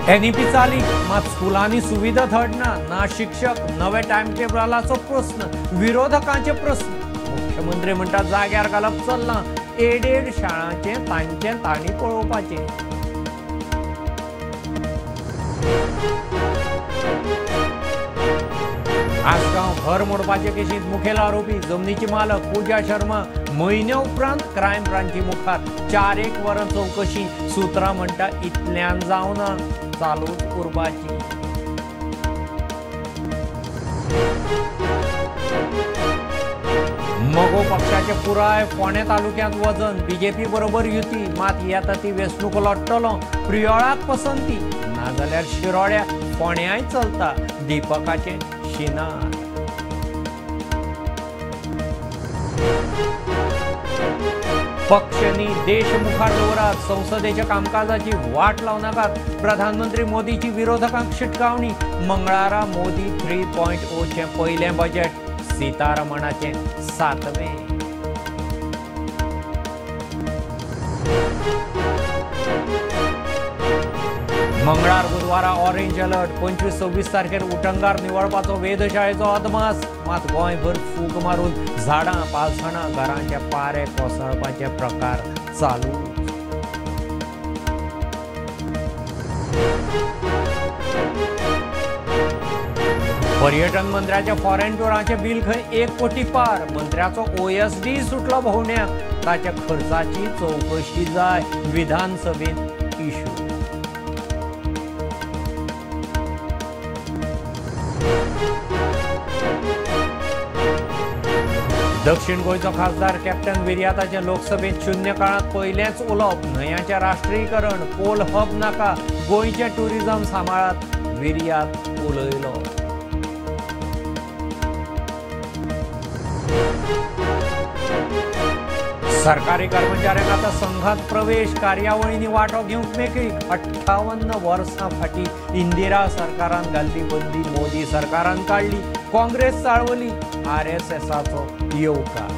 NEP चाली मात स्कुलांनी सुविधा थडना ना शिक्षक नवे टाइम टेबलाचो प्रश्न विरोधकांचे प्रश्न मुख्यमंत्री म्हणटा जाग्यार घालप चलना एडेड शाळांचे तांणी पळोवपाचे आसगांव घर मोडपाचे केशींत मुखेल आरोपी जमनीची मालक पूजा शर्मा म्हयन्या उपरांत क्रायम ब्रांची मुखार 4-1 वरां चौकशी सुत्रां म्हणटा इतल्यान जावना चालूच उरपाची मगो पक्षाचे पुराय फोंडे तालुक्यांत वजन बीजेपी बरोबर युती मात येता ती वेंचणूक लढटलो प्रियोळाक पसंती नाजाल्यार शिरोड्या फोंड्याय चलता दीपकाचे शिनार पक्षांनी देश मुखार दवरात संसदेच्या कामकाजाची वाट लावू नाकात प्रधानमंत्री मोदीची विरोधकांक शिटकावणी मंगळारा मोदी 3.0 चे पयले बजेट सीतारमणाचे 7वें मंगळार बुधवारा ऑरेंज अलर्ट 25-26 तारखेर उटंगार निवळपाचो वेधशाळेचो अदमास मात गोंयभर फूक मारून झाडां पालसणां घरांचे पारे कोसळपाचे प्रकार चालू पर्यटन मंत्र्याच्या फॉरेन टुरांचे बिल खंय 1 कोटी पार मंत्र्याचो OSD सुटलो भोवण्याक ताच्या खर्चाची चौकशी जाय विधानसभेत इशू दक्षिण गोंयचो खासदार कॅप्टन विर्याताचे लोकसभेत शून्य काळात पयलेच उलोवप न्हंयांचे राष्ट्रीयकरण पोल हब नाका गोंयचे टुरिझम सांबाळात विर्यात उलयलो सरकारी कर्मचाऱ्यांक आतां संघात प्रवेश कार्यावळींनी वांटो घेवंक मेकळीक 58 वर्सां फाटीं इंदिरा सरकारान घाल्ली बंदी मोदी सरकारान काडली काँग्रेस चाळवली RSSचो येवकार